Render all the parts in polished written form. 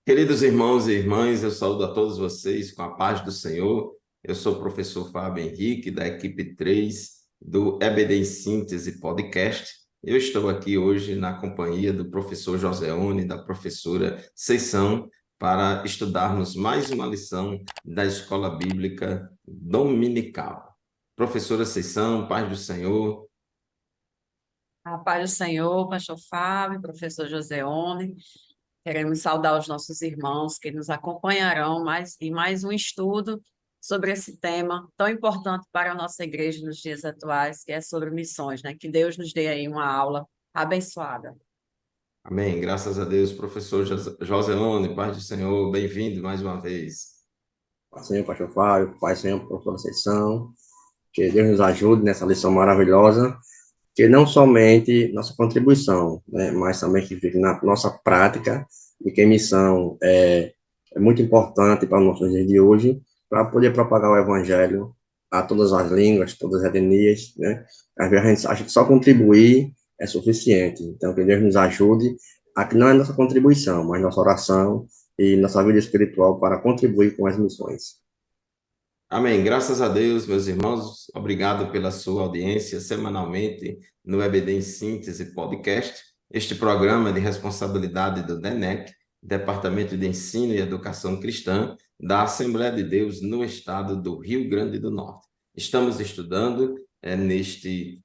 Queridos irmãos e irmãs, eu saúdo a todos vocês com a paz do Senhor. Eu sou o professor Fábio Henrique, da equipe 3 do EBD em Síntese Podcast. Eu estou aqui hoje na companhia do professor Joseone e da professora Seisão para estudarmos mais uma lição da Escola Bíblica Dominical. Professora Seisão, paz do Senhor. A paz do Senhor, pastor Fábio, professor Joseone. Queremos saudar os nossos irmãos que nos acompanharão em mais um estudo sobre esse tema tão importante para a nossa igreja nos dias atuais, que é sobre missões, né? Que Deus nos dê aí uma aula abençoada. Amém. Graças a Deus, professor Joseone, paz do Senhor, bem-vindo mais uma vez. Pai Senhor, pastor Fábio, Pai Senhor, professor Conceição, que Deus nos ajude nessa lição maravilhosa, que não somente nossa contribuição, né, mas também que fique na nossa prática, e que a missão é muito importante para os nossos dias de hoje, para poder propagar o evangelho a todas as línguas, todas as etnias, né? Às vezes a gente acha que só contribuir é suficiente, então que Deus nos ajude a que não é nossa contribuição, mas nossa oração e nossa vida espiritual para contribuir com as missões. Amém. Graças a Deus, meus irmãos. Obrigado pela sua audiência semanalmente no EBD em Síntese Podcast. Este programa é de responsabilidade do DENEC, Departamento de Ensino e Educação Cristã, da Assembleia de Deus no estado do Rio Grande do Norte. Estamos estudando neste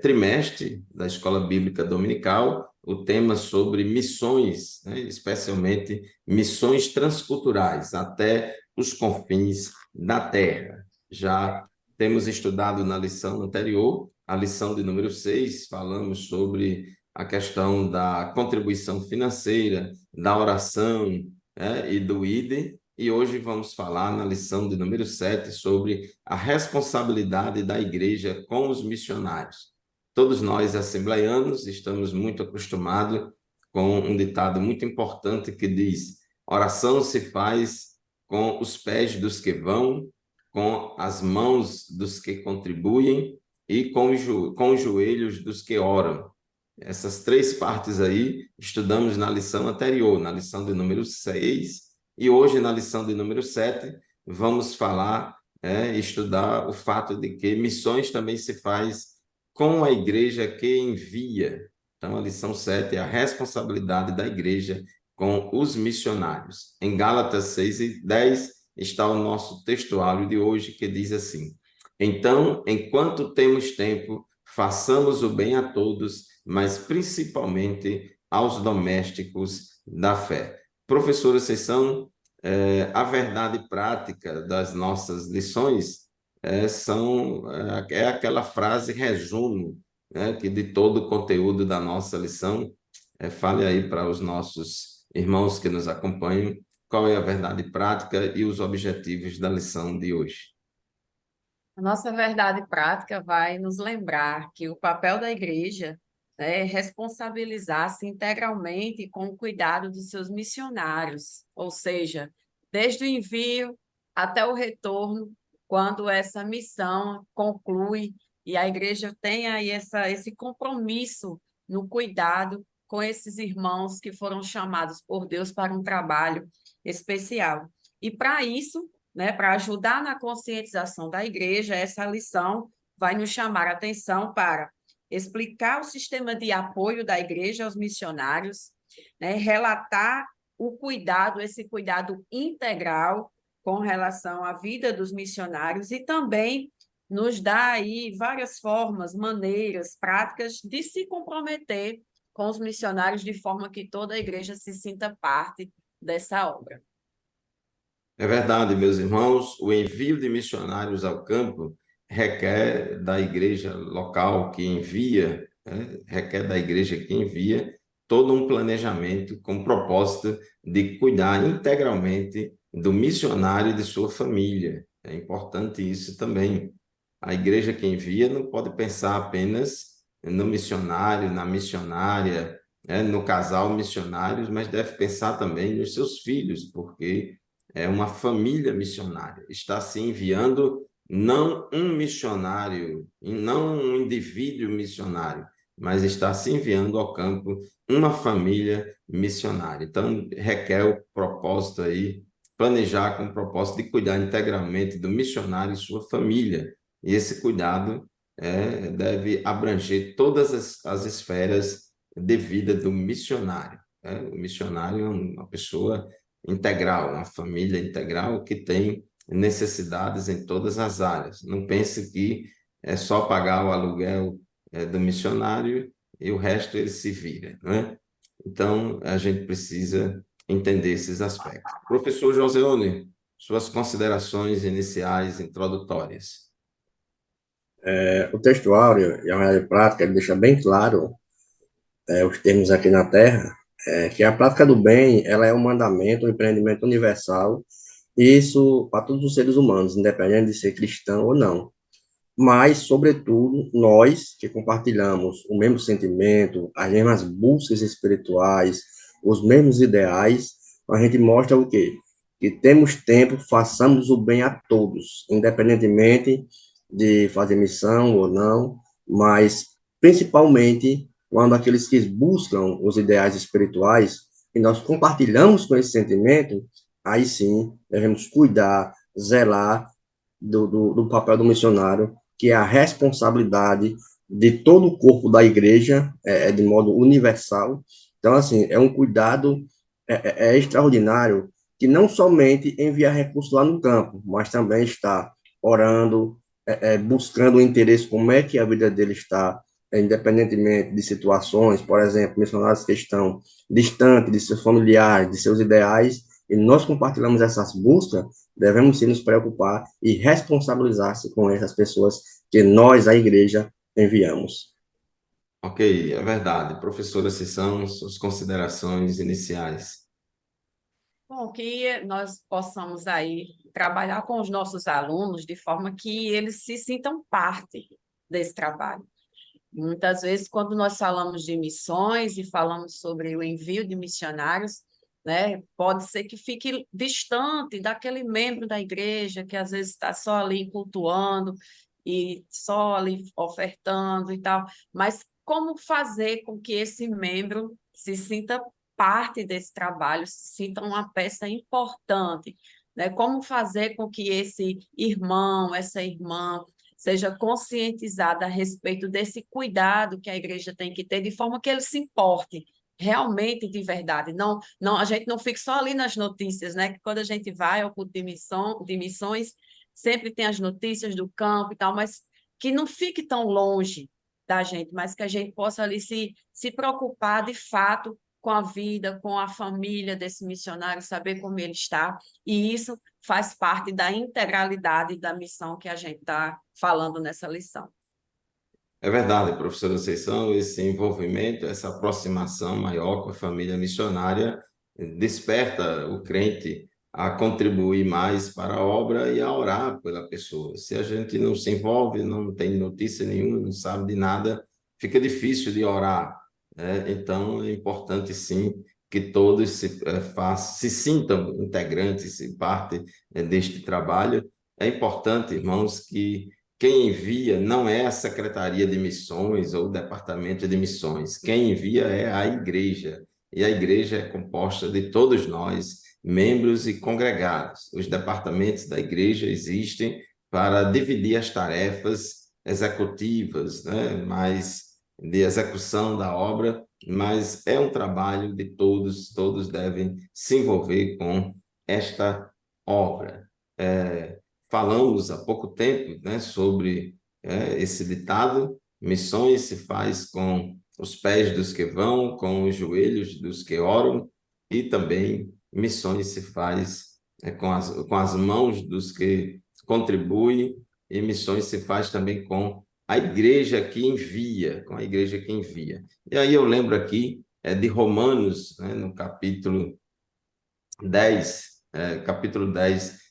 trimestre da Escola Bíblica Dominical o tema sobre missões, né, especialmente missões transculturais, até os confins da Terra. Já temos estudado na lição anterior, a lição de número 6, falamos sobre a questão da contribuição financeira, da oração, e do ID, e hoje vamos falar na lição de número 7 sobre a responsabilidade da igreja com os missionários. Todos nós, assembleianos, estamos muito acostumados com um ditado muito importante que diz: oração se faz com os pés dos que vão, com as mãos dos que contribuem e com os joelhos dos que oram. Essas três partes aí estudamos na lição anterior, na lição de número 6, e hoje na lição de número 7 vamos falar, estudar o fato de que missões também se faz com a igreja que envia. Então a lição 7 é a responsabilidade da igreja com os missionários. Em Gálatas 6:10 está o nosso textuário de hoje, que diz assim: então, enquanto temos tempo, façamos o bem a todos, mas principalmente aos domésticos da fé. Professora Seisão, a verdade prática das nossas lições é aquela frase resumo, né, que de todo o conteúdo da nossa lição. Fale aí para os nossos irmãos que nos acompanham qual é a verdade prática e os objetivos da lição de hoje. A nossa verdade prática vai nos lembrar que o papel da igreja, né, é responsabilizar-se integralmente com o cuidado dos seus missionários, ou seja, desde o envio até o retorno, quando essa missão conclui e a igreja tem aí esse compromisso no cuidado com esses irmãos que foram chamados por Deus para um trabalho especial. E para isso, né, para ajudar na conscientização da igreja, essa lição vai nos chamar a atenção para explicar o sistema de apoio da igreja aos missionários, né, relatar o cuidado, esse cuidado integral com relação à vida dos missionários e também nos dá aí várias formas, maneiras, práticas de se comprometer com os missionários de forma que toda a igreja se sinta parte dessa obra. É verdade, meus irmãos, o envio de missionários ao campo requer da igreja local que envia, requer da igreja que envia todo um planejamento com o propósito de cuidar integralmente do missionário e de sua família. É importante isso também. A igreja que envia não pode pensar apenas no missionário, na missionária, no casal missionários, mas deve pensar também nos seus filhos, porque é uma família missionária. Está se enviando não um missionário, não um indivíduo missionário, mas está se enviando ao campo uma família missionária. Então, requer o propósito aí, planejar com o propósito de cuidar integralmente do missionário e sua família. E esse cuidado deve abranger todas as esferas de vida do missionário. O missionário é uma pessoa integral, uma família integral que tem necessidades em todas as áreas. Não pense que é só pagar o aluguel do missionário e o resto ele se vira, não é? Então, a gente precisa entender esses aspectos. Professor Joseone, suas considerações iniciais, introdutórias. O textuário e a realidade prática ele deixa bem claro os termos aqui na Terra, que a prática do bem ela é um mandamento, um empreendimento universal, isso para todos os seres humanos, independente de ser cristão ou não. Mas, sobretudo, nós que compartilhamos o mesmo sentimento, as mesmas buscas espirituais, os mesmos ideais, a gente mostra o quê? Que temos tempo, façamos o bem a todos, independentemente de fazer missão ou não, mas principalmente quando aqueles que buscam os ideais espirituais, e nós compartilhamos com esse sentimento, aí sim devemos cuidar, zelar do papel do missionário, que é a responsabilidade de todo o corpo da igreja, de modo universal. Então, assim, é um cuidado extraordinário que não somente envia recursos lá no campo, mas também está orando, buscando o interesse, como é que a vida dele está, independentemente de situações, por exemplo, missionários que estão distantes de seus familiares, de seus ideais, e nós compartilhamos essas buscas, devemos sim nos preocupar e responsabilizar-se com essas pessoas que nós, a igreja, enviamos. Ok, é verdade. Professora Cissão, suas considerações iniciais. Bom, que nós possamos aí trabalhar com os nossos alunos de forma que eles se sintam parte desse trabalho. Muitas vezes, quando nós falamos de missões e falamos sobre o envio de missionários, né, pode ser que fique distante daquele membro da igreja que às vezes está só ali cultuando e só ali ofertando e tal, mas como fazer com que esse membro se sinta parte desse trabalho, se sinta uma peça importante, né? Como fazer com que esse irmão, essa irmã seja conscientizada a respeito desse cuidado que a igreja tem que ter, de forma que ele se importe realmente de verdade. Não, não, a gente não fica só ali nas notícias, né? Que quando a gente vai ao culto de missões, sempre tem as notícias do campo e tal, mas que não fique tão longe da gente, mas que a gente possa ali se preocupar de fato com a vida, com a família desse missionário, saber como ele está, e isso faz parte da integralidade da missão que a gente está falando nessa lição. É verdade, professora Conceição, esse envolvimento, essa aproximação maior com a família missionária desperta o crente a contribuir mais para a obra e a orar pela pessoa. Se a gente não se envolve, não tem notícia nenhuma, não sabe de nada, fica difícil de orar, né? Então, é importante, sim, que todos se sintam integrantes e parte deste trabalho. É importante, irmãos, que quem envia não é a Secretaria de Missões ou o Departamento de Missões. Quem envia é a igreja. E a igreja é composta de todos nós, membros e congregados. Os departamentos da igreja existem para dividir as tarefas executivas, né? Mas de execução da obra, mas é um trabalho de todos, todos devem se envolver com esta obra. Falamos há pouco tempo, né, sobre esse ditado: missões se faz com os pés dos que vão, com os joelhos dos que oram, e também missões se faz com as mãos dos que contribuem, e missões se faz também com a igreja que envia, com a igreja que envia. E aí eu lembro aqui de Romanos, né, no capítulo 10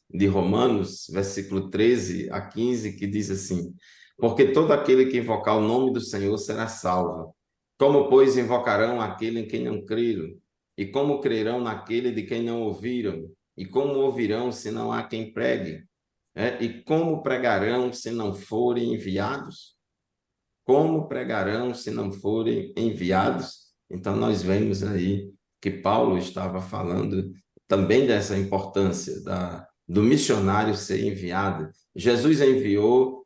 de Romanos, versículo 13 a 15, que diz assim: porque todo aquele que invocar o nome do Senhor será salvo. Como, pois, invocarão aquele em quem não creram? E como crerão naquele de quem não ouviram? E como ouvirão se não há quem pregue? E como pregarão se não forem enviados? como pregarão se não forem enviados? Então, nós vemos aí que Paulo estava falando também dessa importância do missionário ser enviado. Jesus enviou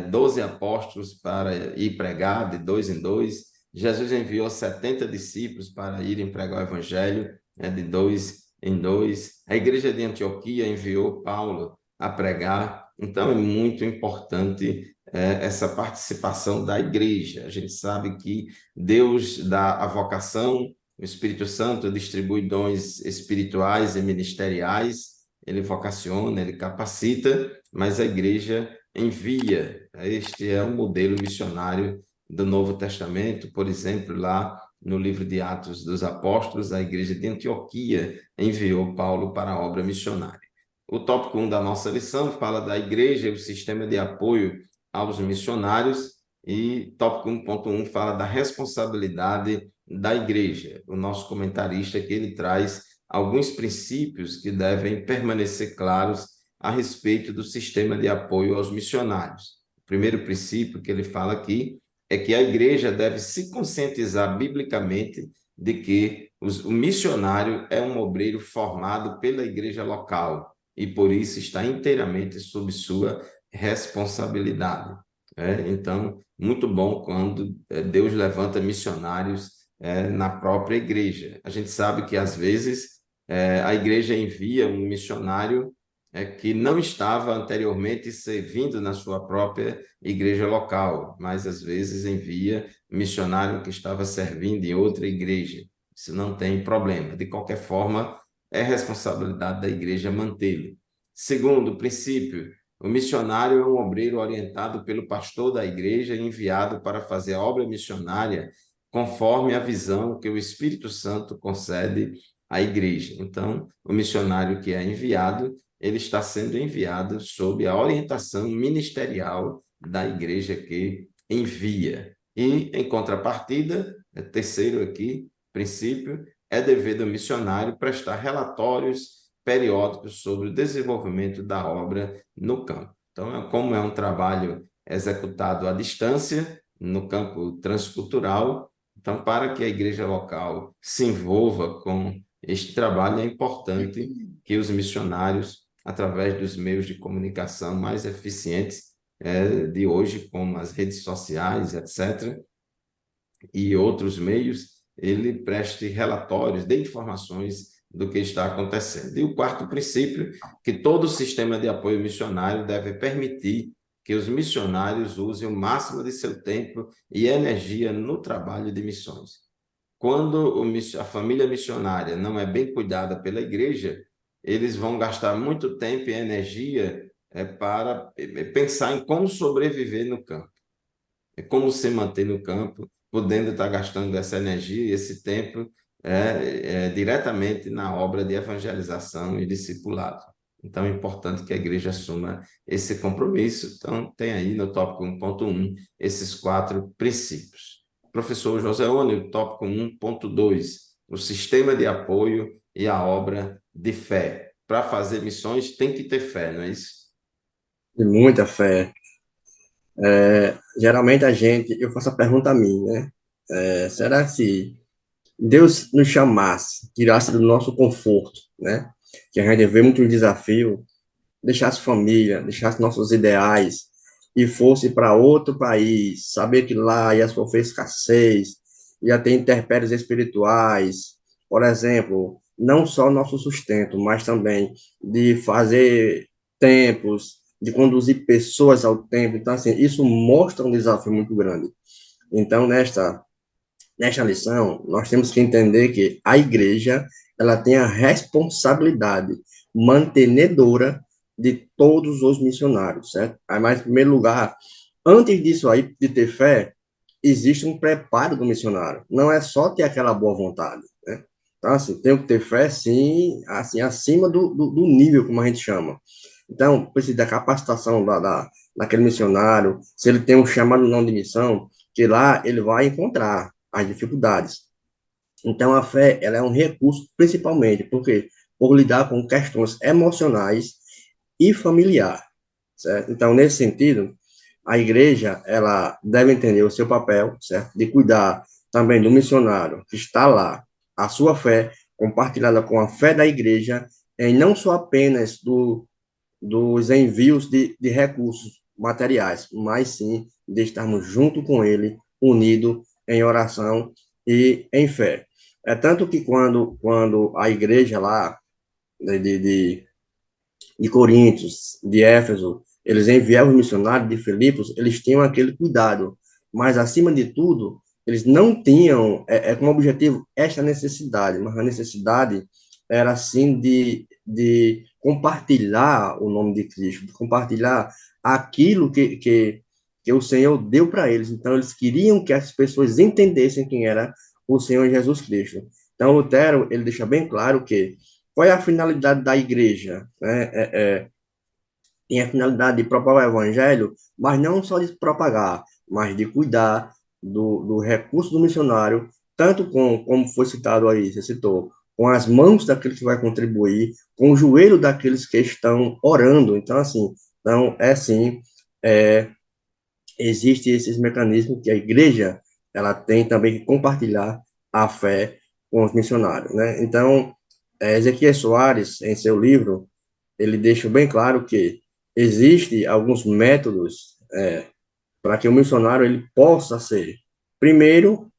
12 apóstolos para ir pregar de dois em dois. Jesus enviou 70 discípulos para irem pregar o evangelho de dois em dois. A igreja de Antioquia enviou Paulo a pregar. Então, é muito importante essa participação da igreja. A gente sabe que Deus dá a vocação, o Espírito Santo distribui dons espirituais e ministeriais, ele vocaciona, ele capacita, mas a igreja envia. Este é o modelo missionário do Novo Testamento, por exemplo, lá no livro de Atos dos Apóstolos, a igreja de Antioquia enviou Paulo para a obra missionária. O tópico 1 da nossa lição fala da igreja e o sistema de apoio aos missionários, e tópico 1.1 fala da responsabilidade da igreja. O nosso comentarista aqui, ele traz alguns princípios que devem permanecer claros a respeito do sistema de apoio aos missionários. O primeiro princípio que ele fala aqui é que a igreja deve se conscientizar biblicamente de que o missionário é um obreiro formado pela igreja local e, por isso, está inteiramente sob sua responsabilidade. Então, muito bom quando Deus levanta missionários na própria igreja. A gente sabe que, às vezes, a igreja envia um missionário que não estava anteriormente servindo na sua própria igreja local, mas, às vezes, envia um missionário que estava servindo em outra igreja. Isso não tem problema. De qualquer forma, é responsabilidade da igreja mantê-lo. Segundo princípio, o missionário é um obreiro orientado pelo pastor da igreja e enviado para fazer a obra missionária conforme a visão que o Espírito Santo concede à igreja. Então, o missionário que é enviado, ele está sendo enviado sob a orientação ministerial da igreja que envia. E, em contrapartida, terceiro aqui, princípio, é dever do missionário prestar relatórios periódicos sobre o desenvolvimento da obra no campo. Então, como é um trabalho executado à distância, no campo transcultural, então, para que a igreja local se envolva com este trabalho, é importante que os missionários, através dos meios de comunicação mais eficientes de hoje, como as redes sociais, etc., e outros meios, ele preste relatórios, dê informações do que está acontecendo. E o quarto princípio, que todo sistema de apoio missionário deve permitir que os missionários usem o máximo de seu tempo e energia no trabalho de missões. Quando a família missionária não é bem cuidada pela igreja, eles vão gastar muito tempo e energia para pensar em como sobreviver no campo, como se manter no campo, podendo estar gastando essa energia e esse tempo diretamente na obra de evangelização e discipulado. Então, é importante que a igreja assuma esse compromisso. Então, tem aí no tópico 1.1 esses 4 princípios. Professor Joseone, o tópico 1.2, o sistema de apoio e a obra de fé. Para fazer missões, tem que ter fé, não é isso? De muita fé. Geralmente eu faço a pergunta a mim, né? Será que se Deus nos chamasse, tirasse do nosso conforto, né? Que a gente vê muito desafio, deixasse família, deixasse nossos ideais e fosse para outro país, saber que lá ia sofrer escassez, ia ter intempéries espirituais, por exemplo, não só nosso sustento, mas também de fazer templos, de conduzir pessoas ao templo. Então, assim, isso mostra um desafio muito grande. Então, nesta lição, nós temos que entender que a igreja, ela tem a responsabilidade mantenedora de todos os missionários, certo? Mas, em primeiro lugar, antes disso aí, de ter fé, existe um preparo do missionário. Não é só ter aquela boa vontade, né? Então, assim, tem que ter fé, sim, assim, acima do nível, como a gente chama. Então, precisa da capacitação daquele missionário, se ele tem um chamado não de missão, que lá ele vai encontrar as dificuldades. Então, a fé, ela é um recurso, principalmente, porque por lidar com questões emocionais e familiar, certo? Então, nesse sentido, a igreja, ela deve entender o seu papel, certo? De cuidar também do missionário que está lá, a sua fé compartilhada com a fé da igreja, em não só apenas dos envios de recursos materiais, mas sim de estarmos junto com ele, unido em oração e em fé. É tanto que quando a igreja lá de Coríntios, de Éfeso, eles enviavam os missionários de Filipos, eles tinham aquele cuidado, mas acima de tudo, eles não tinham como objetivo esta necessidade, mas a necessidade era assim de compartilhar o nome de Cristo, de compartilhar aquilo que o Senhor deu para eles. Então, eles queriam que as pessoas entendessem quem era o Senhor Jesus Cristo. Então, Lutero, ele deixa bem claro que qual é a finalidade da igreja? Né? Tem a finalidade de propagar o evangelho, mas não só de propagar, mas de cuidar do recurso do missionário, tanto como foi citado aí, você citou, com as mãos daquele que vai contribuir, com o joelho daqueles que estão orando. Então, assim, então, sim, é, existe esses mecanismos que a igreja ela tem também que compartilhar a fé com os missionários, né? Então, Ezequiel Soares, em seu livro, ele deixa bem claro que existe alguns métodos para que o missionário ele possa ser. Primeiro,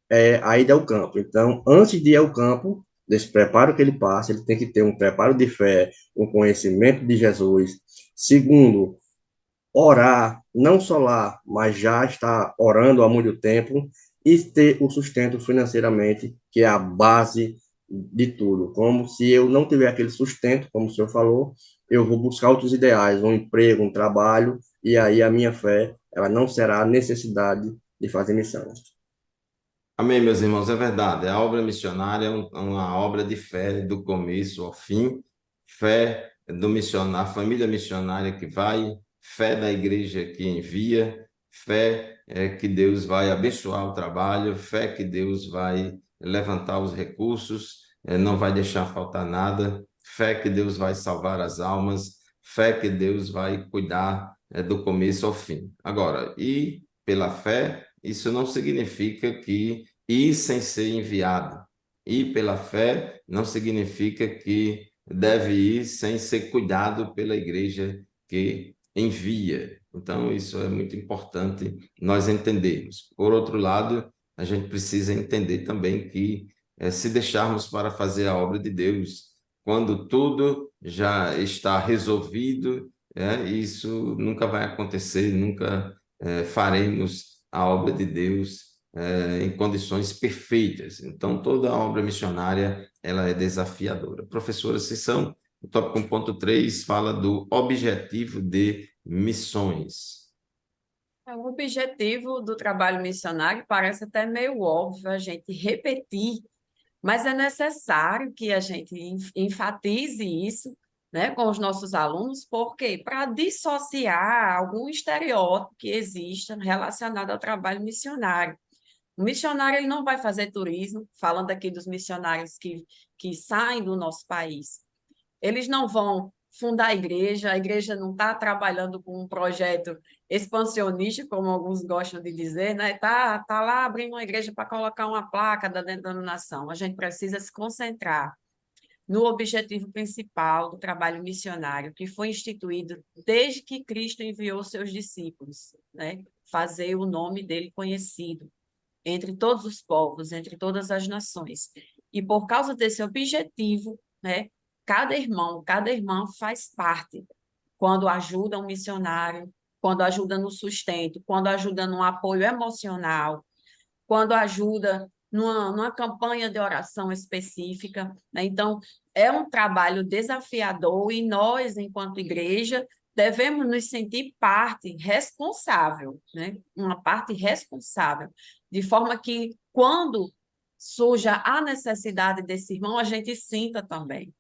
a ida ao campo. Então, antes de ir ao campo, desse preparo que ele passa, ele tem que ter um preparo de fé, um conhecimento de Jesus. Segundo, orar, não só lá, mas já está orando há muito tempo e ter o sustento financeiramente, que é a base de tudo. Como se eu não tiver aquele sustento, como o senhor falou, eu vou buscar outros ideais, um emprego, um trabalho, e aí a minha fé, ela não será a necessidade de fazer missão. Amém, meus irmãos, é verdade. A obra missionária é uma obra de fé do começo ao fim, fé do missionário, família missionária que vai, fé da igreja que envia, fé que Deus vai abençoar o trabalho, fé que Deus vai levantar os recursos, não vai deixar faltar nada, fé que Deus vai salvar as almas, fé que Deus vai cuidar do começo ao fim. Agora, e pela fé, isso não significa que ir sem ser enviado. Ir pela fé não significa que deve ir sem ser cuidado pela igreja que envia. Então, isso é muito importante nós entendermos. Por outro lado, a gente precisa entender também que se deixarmos para fazer a obra de Deus, quando tudo já está resolvido, isso nunca vai acontecer, nunca faremos a obra de Deus em condições perfeitas. Então, toda a obra missionária ela é desafiadora. Professora Cissão, o tópico 1.3 fala do objetivo de missões. O objetivo do trabalho missionário parece até meio óbvio a gente repetir, mas é necessário que a gente enfatize isso, né, com os nossos alunos, porque para dissociar algum estereótipo que exista relacionado ao trabalho missionário. O missionário ele não vai fazer turismo, falando aqui dos missionários que saem do nosso país. Eles não vão fundar a igreja não está trabalhando com um projeto expansionista, como alguns gostam de dizer, né? Tá lá abrindo uma igreja para colocar uma placa da denominação. A gente precisa se concentrar no objetivo principal do trabalho missionário, que foi instituído desde que Cristo enviou seus discípulos, né? Fazer o nome dele conhecido entre todos os povos, entre todas as nações. E por causa desse objetivo, né, cada irmão, cada irmã faz parte. Quando ajuda um missionário, quando ajuda no sustento, quando ajuda no apoio emocional, quando ajuda numa campanha de oração específica, né? Então, é um trabalho desafiador e nós, enquanto igreja, devemos nos sentir parte responsável, né? Uma parte responsável, de forma que, quando surja a necessidade desse irmão, a gente sinta também.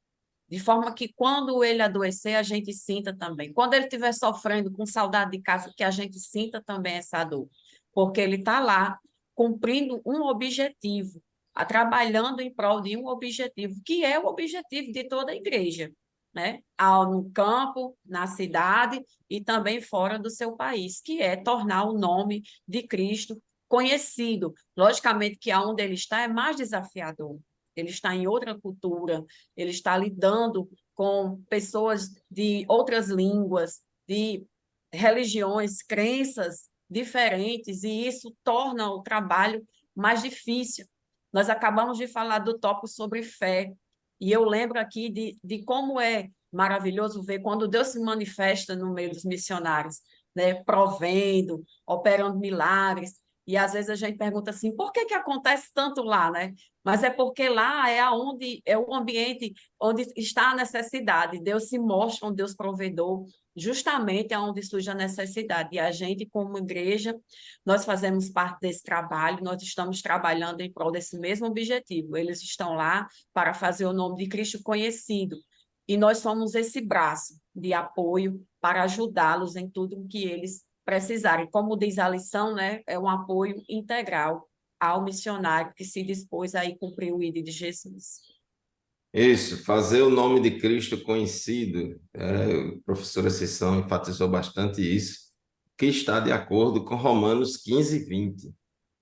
De forma que, quando ele adoecer, a gente sinta também. Quando ele estiver sofrendo com saudade de casa, que a gente sinta também essa dor. Porque ele está lá cumprindo um objetivo, trabalhando em prol de um objetivo, que é o objetivo de toda a igreja, né? No campo, na cidade e também fora do seu país, que é tornar o nome de Cristo conhecido. Logicamente que aonde ele está é mais desafiador. Ele está em outra cultura, ele está lidando com pessoas de outras línguas, de religiões, crenças diferentes, e isso torna o trabalho mais difícil. Nós acabamos de falar do tópico sobre fé, e eu lembro aqui de como é maravilhoso ver quando Deus se manifesta no meio dos missionários, né? Provendo, operando milagres. E às vezes a gente pergunta assim, por que que acontece tanto lá, né? Mas é porque lá é aonde é o ambiente onde está a necessidade. Deus se mostra um Deus provedor, justamente aonde surge a necessidade. E a gente, como igreja, nós fazemos parte desse trabalho, nós estamos trabalhando em prol desse mesmo objetivo. Eles estão lá para fazer o nome de Cristo conhecido. E nós somos esse braço de apoio para ajudá-los em tudo o que eles precisarem. Como diz a lição, né, é um apoio integral ao missionário que se dispôs a ir cumprir o ID de Jesus. Isso, fazer o nome de Cristo conhecido. O professor Assunção enfatizou bastante isso, que está de acordo com Romanos 15:20.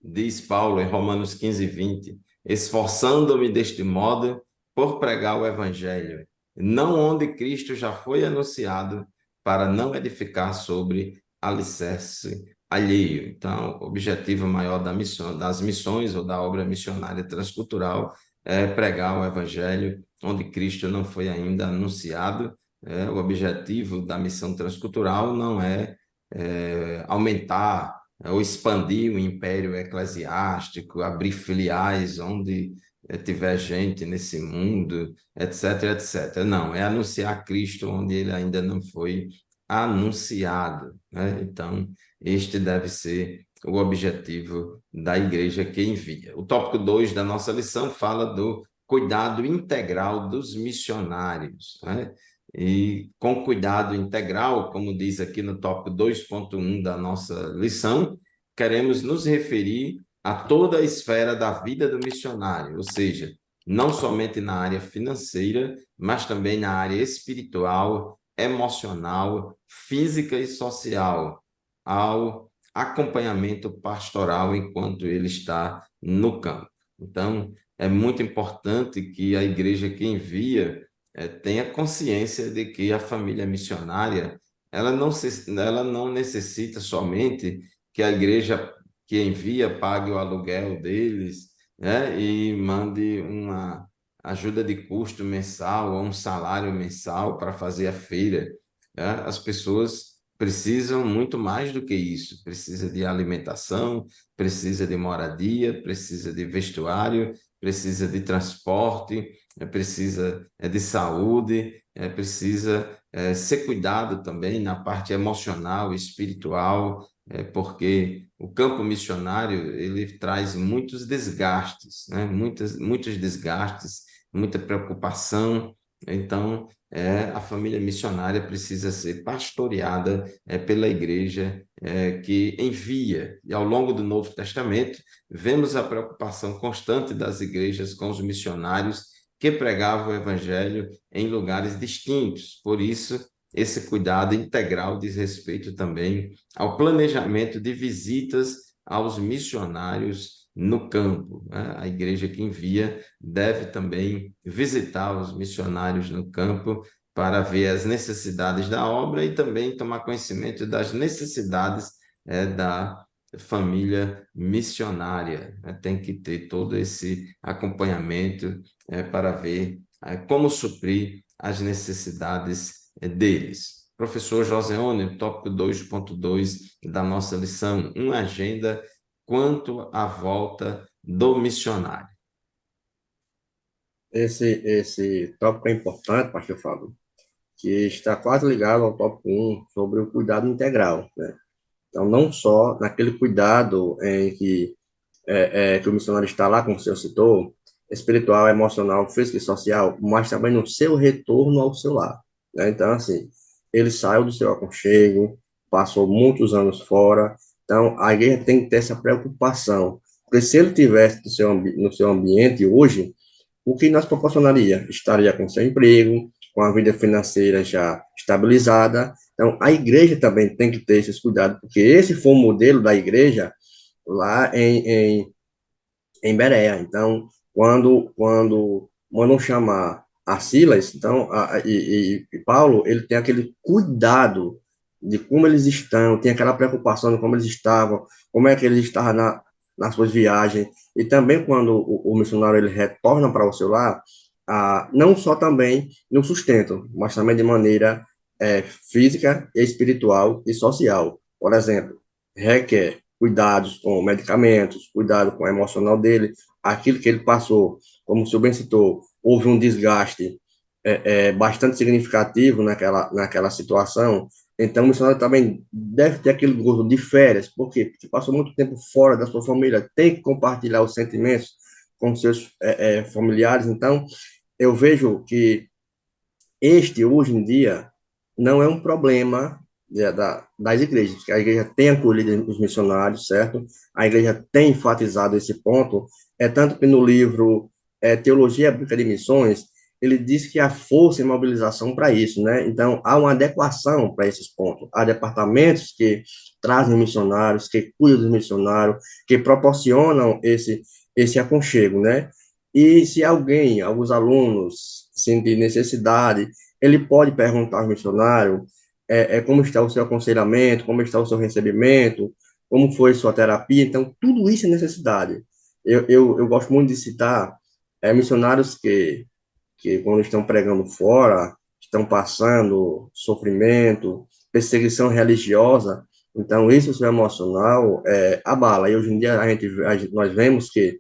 Diz Paulo em Romanos 15:20, esforçando-me deste modo por pregar o evangelho, não onde Cristo já foi anunciado, para não edificar sobre alicerce alheio. Então, o objetivo maior das missões ou da obra missionária transcultural é pregar o evangelho onde Cristo não foi ainda anunciado. O objetivo da missão transcultural não é aumentar ou expandir o império eclesiástico, abrir filiais onde tiver gente nesse mundo, etc, etc. Não, é anunciar Cristo onde ele ainda não foi anunciado, né? Então, este deve ser o objetivo da igreja que envia. O tópico 2 da nossa lição fala do cuidado integral dos missionários, né? E com cuidado integral, como diz aqui no tópico 2.1 da nossa lição, queremos nos referir a toda a esfera da vida do missionário, ou seja, não somente na área financeira, mas também na área espiritual, emocional, física e social, ao acompanhamento pastoral enquanto ele está no campo. Então, é muito importante que a igreja que envia tenha consciência de que a família missionária ela não necessita somente que a igreja que envia pague o aluguel deles, né, e mande uma ajuda de custo mensal ou um salário mensal para fazer a feira. Né? As pessoas precisam muito mais do que isso. Precisa de alimentação, precisa de moradia, precisa de vestuário, precisa de transporte, precisa de saúde, precisa ser cuidado também na parte emocional, espiritual, porque o campo missionário ele traz muitos desgastes, né? Muitos desgastes, muita preocupação. Então, a família missionária precisa ser pastoreada pela igreja que envia. E ao longo do Novo Testamento, vemos a preocupação constante das igrejas com os missionários que pregavam o evangelho em lugares distintos. Por isso, esse cuidado integral diz respeito também ao planejamento de visitas aos missionários no campo. Né? A igreja que envia deve também visitar os missionários no campo para ver as necessidades da obra e também tomar conhecimento das necessidades da família missionária. Né? Tem que ter todo esse acompanhamento para ver como suprir as necessidades deles. Professor Joseone, tópico 2.2 da nossa lição, uma agenda quanto à volta do missionário. Esse tópico é importante, pastor Fábio, que está quase ligado ao tópico 1 sobre o cuidado integral, né? Então, não só naquele cuidado em que o missionário está lá, como o senhor citou, espiritual, emocional, físico e social, mas também no seu retorno ao seu lar, né? Então, assim, ele saiu do seu aconchego, passou muitos anos fora, então a igreja tem que ter essa preocupação, porque se ele tivesse no seu ambiente hoje, o que nós proporcionaria? Estaria com seu emprego, com a vida financeira já estabilizada. Então, a igreja também tem que ter esses cuidados, porque esse foi o modelo da igreja lá em Berea. Então, quando mandam chamar a Silas, então, e Paulo, ele tem aquele cuidado de como eles estão, tem aquela preocupação de como eles estavam, como é que eles estavam nas suas viagens, e também quando o missionário ele retorna para o seu lar, não só também no sustento, mas também de maneira física, espiritual e social. Por exemplo, requer cuidados com medicamentos, cuidado com o emocional dele, aquilo que ele passou, como o senhor bem citou, houve um desgaste bastante significativo naquela situação, então o missionário também deve ter aquele gosto de férias, por quê? Porque passou muito tempo fora da sua família, tem que compartilhar os sentimentos com seus familiares, então eu vejo que hoje em dia, não é um problema das igrejas, porque a igreja tem acolhido os missionários, certo? A igreja tem enfatizado esse ponto, tanto que no livro Teologia Bíblica de Missões, ele diz que há força e mobilização para isso, né? Então, há uma adequação para esses pontos. Há departamentos que trazem missionários, que cuidam dos missionários, que proporcionam esse aconchego, né? E se alguém, alguns alunos, sentir necessidade, ele pode perguntar ao missionário como está o seu aconselhamento, como está o seu recebimento, como foi sua terapia. Então, tudo isso é necessidade. Eu gosto muito de citar missionários que, quando estão pregando fora, estão passando sofrimento, perseguição religiosa. Então, isso, o seu emocional, abala. E hoje em dia, nós vemos que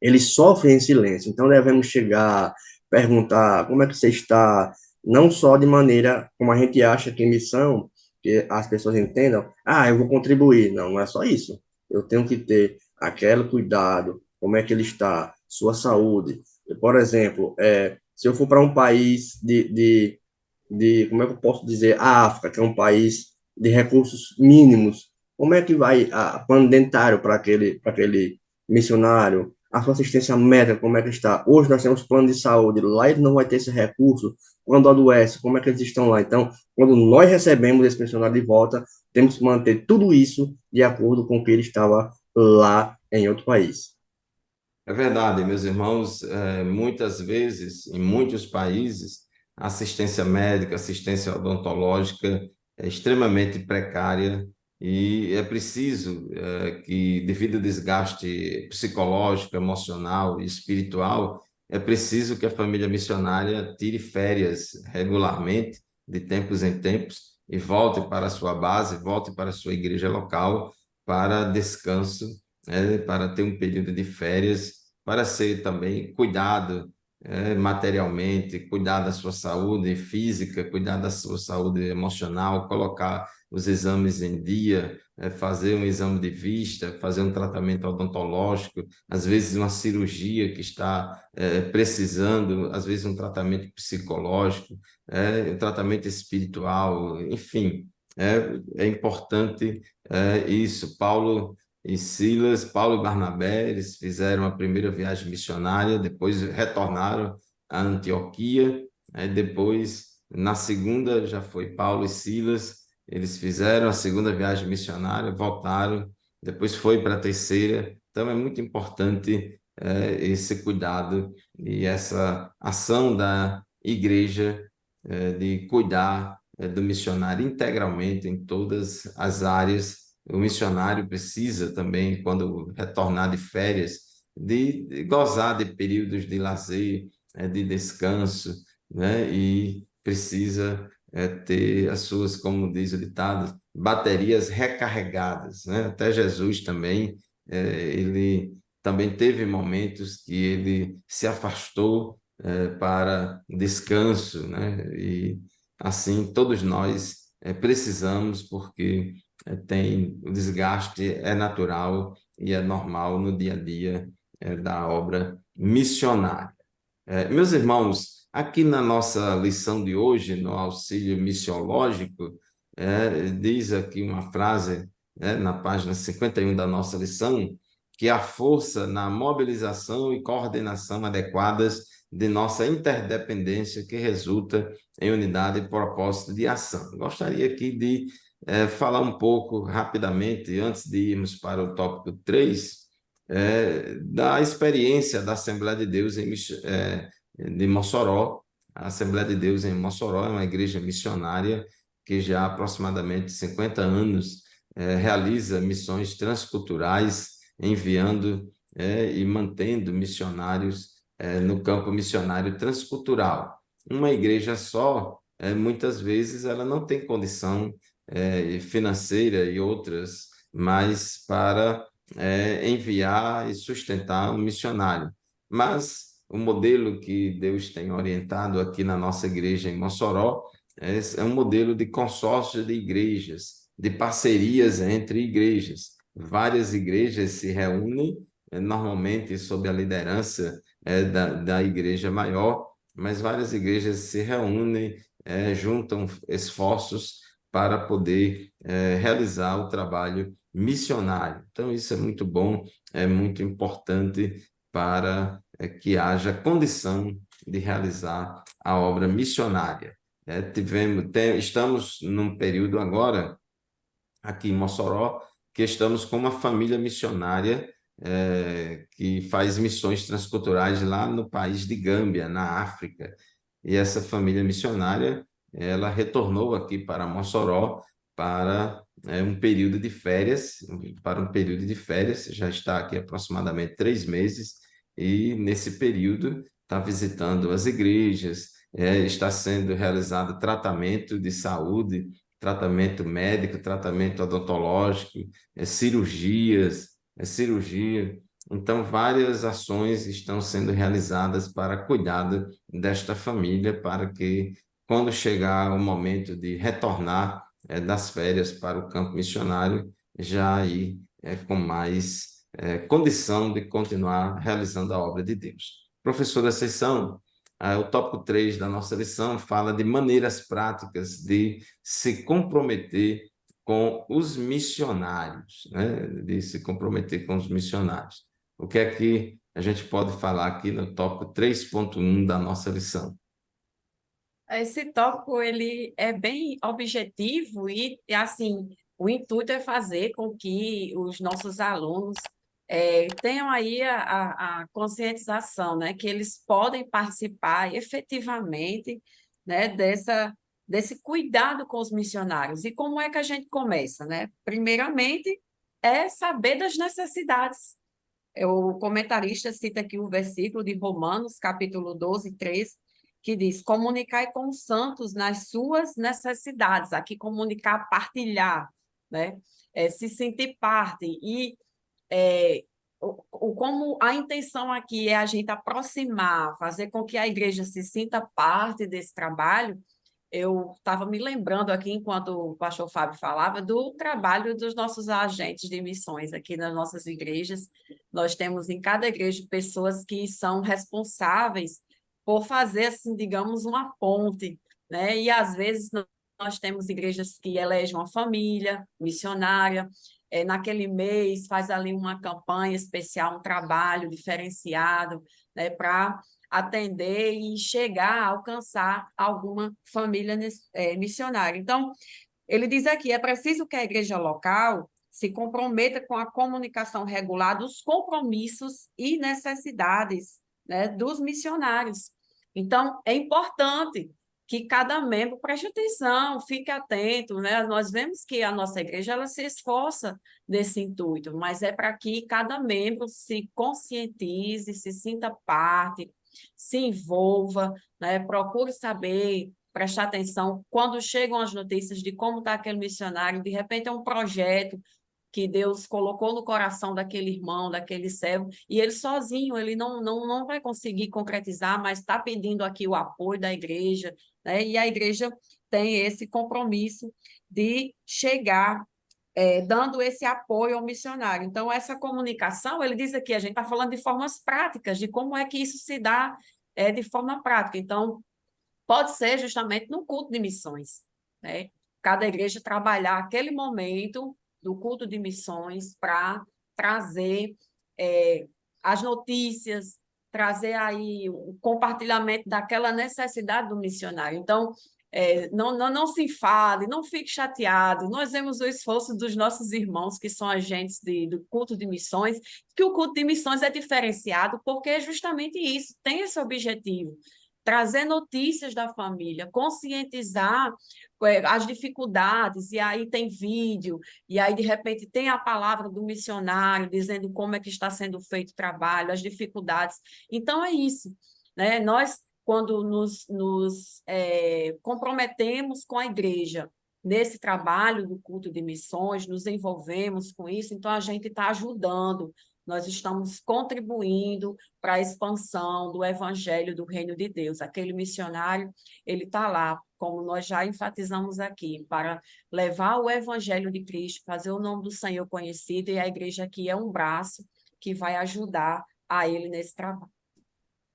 eles sofrem em silêncio. Então, devemos chegar, perguntar como é que você está, não só de maneira como a gente acha que missão, que as pessoas entendam, eu vou contribuir. Não, não é só isso. Eu tenho que ter aquele cuidado, como é que ele está, sua saúde. Por exemplo, se eu for para um país como é que eu posso dizer, a África, que é um país de recursos mínimos, como é que vai plano dentário para aquele missionário, a sua assistência médica, como é que está? Hoje nós temos plano de saúde, lá ele não vai ter esse recurso, quando adoece, como é que eles estão lá? Então, quando nós recebemos esse missionário de volta, temos que manter tudo isso de acordo com o que ele estava lá em outro país. É verdade, meus irmãos, muitas vezes, em muitos países, a assistência médica, assistência odontológica é extremamente precária e é preciso que, devido ao desgaste psicológico, emocional e espiritual, é preciso que a família missionária tire férias regularmente, de tempos em tempos, e volte para a sua base, volte para a sua igreja local para descanso, para ter um período de férias, para ser também cuidado materialmente, cuidar da sua saúde física, cuidar da sua saúde emocional, colocar os exames em dia, fazer um exame de vista, fazer um tratamento odontológico, às vezes uma cirurgia que está precisando, às vezes um tratamento psicológico, um tratamento espiritual, enfim, é importante isso. Paulo e Barnabé, eles fizeram a primeira viagem missionária, depois retornaram a Antioquia, depois, na segunda, já foi Paulo e Silas, eles fizeram a segunda viagem missionária, voltaram, depois foi para a terceira. Então, é muito importante esse cuidado e essa ação da igreja de cuidar do missionário integralmente em todas as áreas. O missionário precisa também, quando retornar de férias, de gozar de períodos de lazer, de descanso, né? E precisa ter as suas, como diz o ditado, baterias recarregadas, né? Até Jesus também, ele também teve momentos que ele se afastou para descanso, né? E assim todos nós precisamos, porque tem o desgaste, é natural e é normal no dia a dia da obra missionária. Meus irmãos, aqui na nossa lição de hoje, no auxílio missiológico, diz aqui uma frase, na página 51 da nossa lição, que há força na mobilização e coordenação adequadas de nossa interdependência que resulta em unidade e propósito de ação. Gostaria aqui de falar um pouco rapidamente, antes de irmos para o tópico 3, da experiência da Assembleia de Deus de Mossoró. A Assembleia de Deus em Mossoró é uma igreja missionária que já há aproximadamente 50 anos realiza missões transculturais, enviando e mantendo missionários no campo missionário transcultural. Uma igreja só, muitas vezes, ela não tem condição financeira e outras, mas para enviar e sustentar um missionário. Mas o modelo que Deus tem orientado aqui na nossa igreja em Mossoró é um modelo de consórcio de igrejas, de parcerias entre igrejas. Várias igrejas se reúnem, normalmente sob a liderança da igreja maior, mas várias igrejas se reúnem, juntam esforços para poder realizar o trabalho missionário. Então, isso é muito bom, é muito importante para que haja condição de realizar a obra missionária. Estamos num período agora, aqui em Mossoró, que estamos com uma família missionária que faz missões transculturais lá no país de Gâmbia, na África. E essa família missionária, ela retornou aqui para Mossoró para um período de férias, já está aqui aproximadamente 3 meses, e nesse período está visitando as igrejas, está sendo realizado tratamento de saúde, tratamento médico, tratamento odontológico, cirurgia. Então, várias ações estão sendo realizadas para cuidar desta família, para que, quando chegar o momento de retornar das férias para o campo missionário, já aí com mais condição de continuar realizando a obra de Deus. Professora Ascensão, o tópico 3 da nossa lição fala de maneiras práticas de se comprometer com os missionários, né? De se comprometer com os missionários. O que é que a gente pode falar aqui no tópico 3.1 da nossa lição? Esse tópico ele é bem objetivo e assim o intuito é fazer com que os nossos alunos tenham aí a conscientização, né, que eles podem participar efetivamente, né, desse cuidado com os missionários. E como é que a gente começa, né? Primeiramente é saber das necessidades. O comentarista cita aqui o versículo de Romanos, capítulo 12, 13, que diz: comunicai com os santos nas suas necessidades. Aqui, comunicar, partilhar, né? Se sentir parte. E como a intenção aqui é a gente aproximar, fazer com que a igreja se sinta parte desse trabalho. Eu estava me lembrando aqui, enquanto o pastor Fábio falava, do trabalho dos nossos agentes de missões aqui nas nossas igrejas. Nós temos em cada igreja pessoas que são responsáveis por fazer, assim, digamos, uma ponte, né? E às vezes nós temos igrejas que elegem uma família missionária, naquele mês faz ali uma campanha especial, um trabalho diferenciado, né, para atender e chegar a alcançar alguma família missionária. Então, ele diz aqui, é preciso que a igreja local se comprometa com a comunicação regular dos compromissos e necessidades, né, dos missionários. Então, é importante que cada membro preste atenção, fique atento, né? Nós vemos que a nossa igreja ela se esforça nesse intuito, mas é para que cada membro se conscientize, se sinta parte, se envolva, né? Procure saber, prestar atenção quando chegam as notícias de como está aquele missionário, de repente é um projeto que Deus colocou no coração daquele irmão, daquele servo, e ele sozinho, ele não vai conseguir concretizar, mas está pedindo aqui o apoio da igreja, né? E a igreja tem esse compromisso de chegar dando esse apoio ao missionário. Então, essa comunicação, ele diz aqui, a gente está falando de formas práticas, de como é que isso se dá de forma prática. Então, pode ser justamente no culto de missões, né? Cada igreja trabalhar aquele momento do culto de missões para trazer as notícias, trazer aí o compartilhamento daquela necessidade do missionário. Então, não se enfade, não fique chateado. Nós vemos o esforço dos nossos irmãos, que são agentes do culto de missões, que o culto de missões é diferenciado porque é justamente isso, tem esse objetivo. Trazer notícias da família, conscientizar as dificuldades, e aí tem vídeo, e aí, de repente, tem a palavra do missionário dizendo como é que está sendo feito o trabalho, as dificuldades. Então, é isso, né? Nós, quando nos comprometemos com a igreja nesse trabalho do culto de missões, nos envolvemos com isso, então a gente está ajudando, nós estamos contribuindo para a expansão do evangelho do reino de Deus. Aquele missionário, ele está lá, como nós já enfatizamos aqui, para levar o evangelho de Cristo, fazer o nome do Senhor conhecido, e a igreja aqui é um braço que vai ajudar a ele nesse trabalho.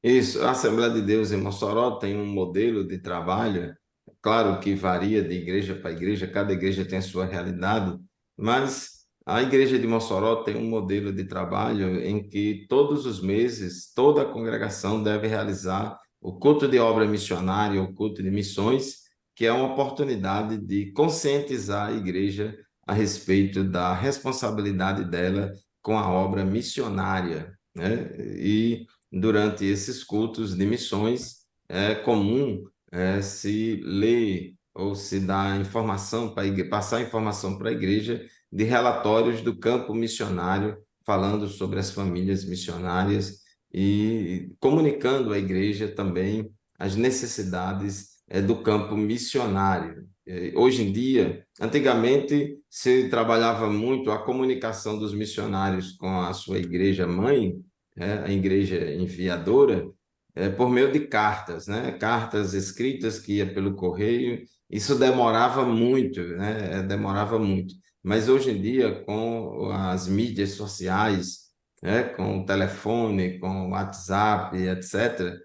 Isso, a Assembleia de Deus em Mossoró tem um modelo de trabalho, claro que varia de igreja para igreja, cada igreja tem a sua realidade, mas a igreja de Mossoró tem um modelo de trabalho em que todos os meses toda a congregação deve realizar o culto de obra missionária, o culto de missões, que é uma oportunidade de conscientizar a igreja a respeito da responsabilidade dela com a obra missionária, né? E durante esses cultos de missões, é comum se ler ou se dar informação passar informação para a igreja de relatórios do campo missionário, falando sobre as famílias missionárias e comunicando à igreja também as necessidades do campo missionário. Hoje em dia, antigamente se trabalhava muito a comunicação dos missionários com a sua igreja mãe, a igreja enviadora, por meio de cartas, né? Cartas escritas que ia pelo correio. Isso demorava muito, né? Demorava muito. Mas hoje em dia, com as mídias sociais, né? Com o telefone, com o WhatsApp, etc.,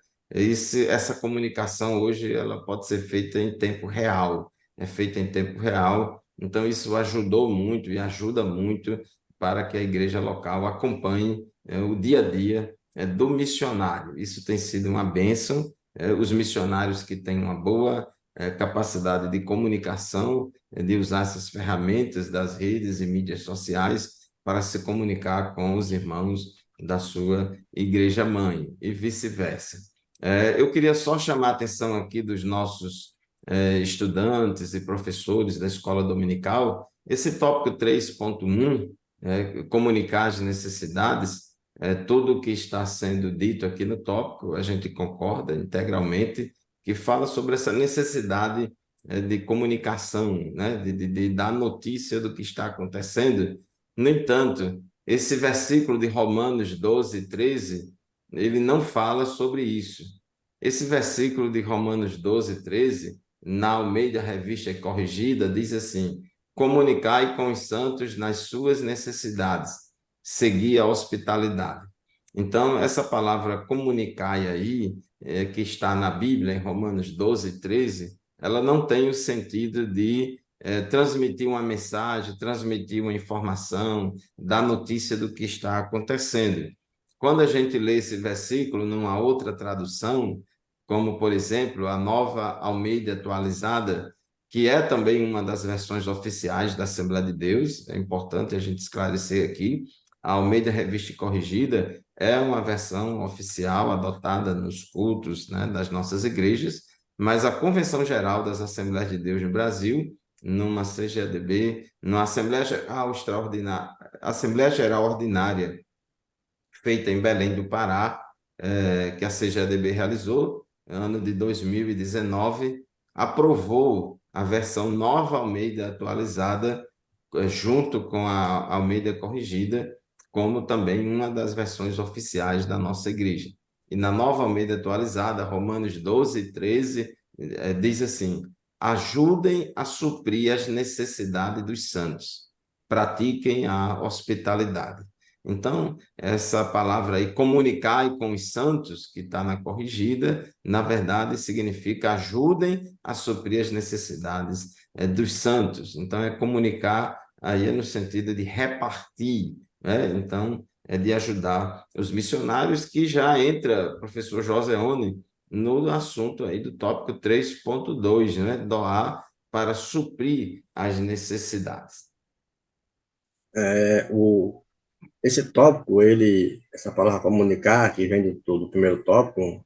essa comunicação hoje ela pode ser feita em tempo real, é feita em tempo real. Então, isso ajudou muito e ajuda muito para que a igreja local acompanhe o dia a dia do missionário. Isso tem sido uma bênção. Os missionários que têm uma boa capacidade de comunicação, de usar essas ferramentas das redes e mídias sociais para se comunicar com os irmãos da sua igreja mãe e vice-versa. Eu queria só chamar a atenção aqui dos nossos estudantes e professores da escola dominical, esse tópico 3.1, comunicar as necessidades, tudo o que está sendo dito aqui no tópico, a gente concorda integralmente, que fala sobre essa necessidade de comunicação, né? de dar notícia do que está acontecendo. No entanto, esse versículo de Romanos 12, 13, ele não fala sobre isso. Esse versículo de Romanos 12, 13, na Almeida Revista e Corrigida, diz assim: comunicai com os santos nas suas necessidades, seguir a hospitalidade. Então, essa palavra comunicai aí, que está na Bíblia, em Romanos 12, 13, ela não tem o sentido de transmitir uma mensagem, transmitir uma informação, dar notícia do que está acontecendo. Quando a gente lê esse versículo numa outra tradução, como, por exemplo, a Nova Almeida Atualizada, que é também uma das versões oficiais da Assembleia de Deus, é importante a gente esclarecer aqui, a Almeida Revista e Corrigida é uma versão oficial adotada nos cultos, né, das nossas igrejas, mas a Convenção Geral das Assembleias de Deus no Brasil, numa CGADB, numa Assembleia Geral Ordinária, feita em Belém do Pará, que a CGADB realizou, ano de 2019, aprovou a versão Nova Almeida Atualizada, junto com a Almeida Corrigida, como também uma das versões oficiais da nossa igreja. E na Nova Almeida Atualizada, Romanos 12, 13, diz assim: ajudem a suprir as necessidades dos santos, pratiquem a hospitalidade. Então, essa palavra aí, comunicar com os santos, que está na corrigida, na verdade significa ajudem a suprir as necessidades dos santos. Então, é comunicar aí no sentido de repartir, né? Então, de ajudar os missionários, que já entra, professor Joseone, no assunto aí do tópico 3.2, né? Doar para suprir as necessidades. É, esse tópico, essa palavra comunicar, que vem do primeiro tópico,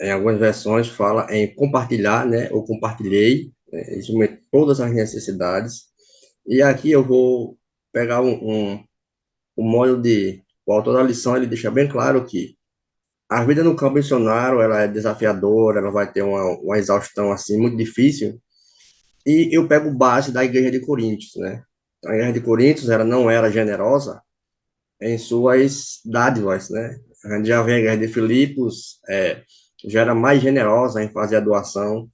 em algumas versões fala em compartilhar, né, ou compartilhei, né, isso é todas as necessidades. E aqui eu vou pegar um modo o autor da lição, ele deixa bem claro que a vida no campo missionário, ela é desafiadora, ela vai ter uma exaustão, assim, muito difícil. E eu pego base da igreja de Coríntios, né? A igreja de Coríntios, ela não era generosa em suas dádivas, né? A gente já vê a igreja de Filipos, já era mais generosa em fazer a doação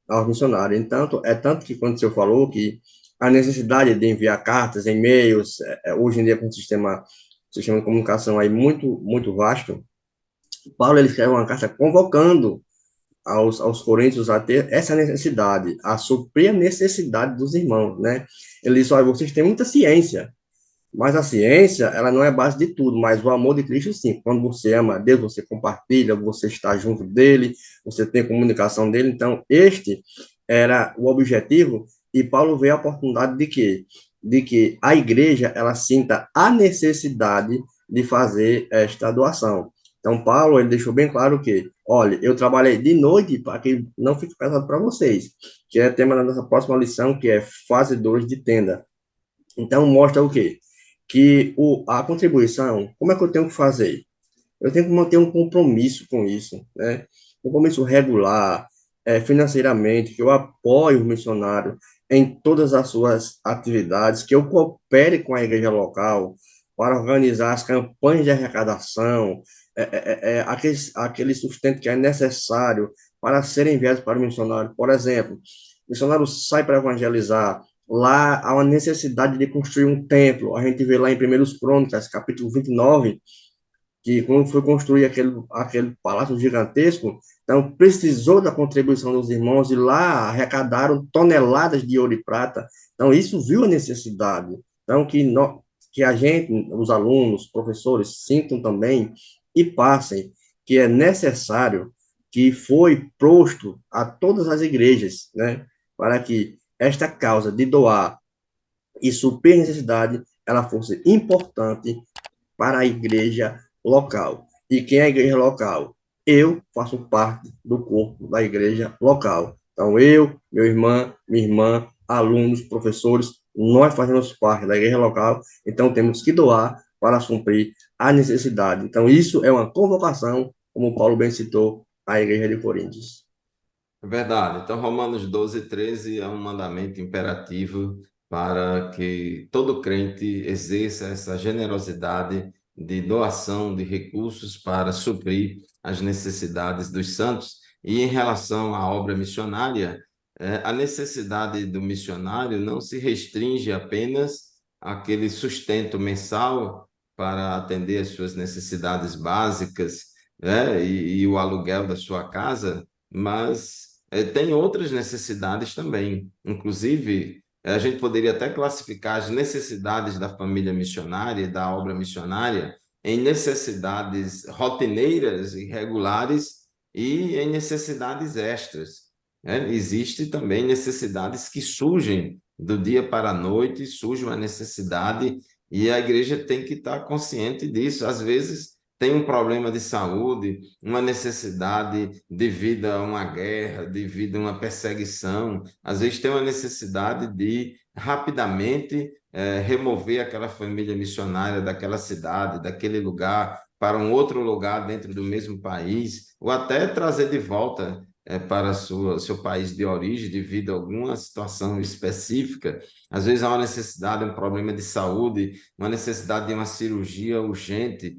aos missionários. Então, tanto que quando o senhor falou que a necessidade de enviar cartas, e-mails, hoje em dia com o sistema de comunicação aí muito vasto, Paulo ele escreve uma carta convocando aos coríntios a ter essa necessidade, a suprir a necessidade dos irmãos, né? Ele diz, olha, vocês têm muita ciência, mas a ciência, ela não é base de tudo, mas o amor de Cristo, sim. Quando você ama a Deus, você compartilha, você está junto dele, você tem comunicação dele. Então, este era o objetivo, e Paulo vê a oportunidade de quê? De que a igreja, ela sinta a necessidade de fazer esta doação. Então, Paulo, ele deixou bem claro que, olha, eu trabalhei de noite para que não fique pesado para vocês, que é tema da nossa próxima lição, que é fazedores de tenda. Então, mostra o quê? Que a contribuição, como é que eu tenho que fazer? Eu tenho que manter um compromisso com isso, né? Um compromisso regular, financeiramente, que eu apoie o missionário em todas as suas atividades, que eu coopere com a igreja local para organizar as campanhas de arrecadação, aquele sustento que é necessário para serem enviados para o missionário. Por exemplo, o missionário sai para evangelizar, lá há uma necessidade de construir um templo. A gente vê lá em 1 Crônicas, capítulo 29, que quando foi construir aquele palácio gigantesco, então precisou da contribuição dos irmãos e lá arrecadaram toneladas de ouro e prata. Então isso viu a necessidade. Então que a gente, os alunos, professores, sintam também e passem que é necessário, que foi posto a todas as igrejas, né, para que esta causa de doar e suprir necessidade, ela fosse importante para a igreja local. E quem é a igreja local? Eu faço parte do corpo da igreja local. Então, eu, minha irmã, alunos, professores, nós fazemos parte da igreja local, então temos que doar para suprir a necessidade. Então, isso é uma convocação, como Paulo bem citou, à igreja de Coríntios. É verdade. Então, Romanos 12:13 é um mandamento imperativo para que todo crente exerça essa generosidade de doação de recursos para suprir as necessidades dos santos. E em relação à obra missionária, a necessidade do missionário não se restringe apenas àquele sustento mensal para atender às suas necessidades básicas, né, e o aluguel da sua casa, mas tem outras necessidades também. Inclusive, a gente poderia até classificar as necessidades da família missionária e da obra missionária em necessidades rotineiras e regulares e em necessidades extras, né? Existem também necessidades que surgem do dia para a noite, surge uma necessidade e a igreja tem que estar consciente disso. Às vezes tem um problema de saúde, uma necessidade devido a uma guerra, devido a uma perseguição. Às vezes tem uma necessidade de rapidamente remover aquela família missionária daquela cidade, daquele lugar, para um outro lugar dentro do mesmo país, ou até trazer de volta para seu país de origem devido a alguma situação específica. Às vezes há uma necessidade, um problema de saúde, uma necessidade de uma cirurgia urgente,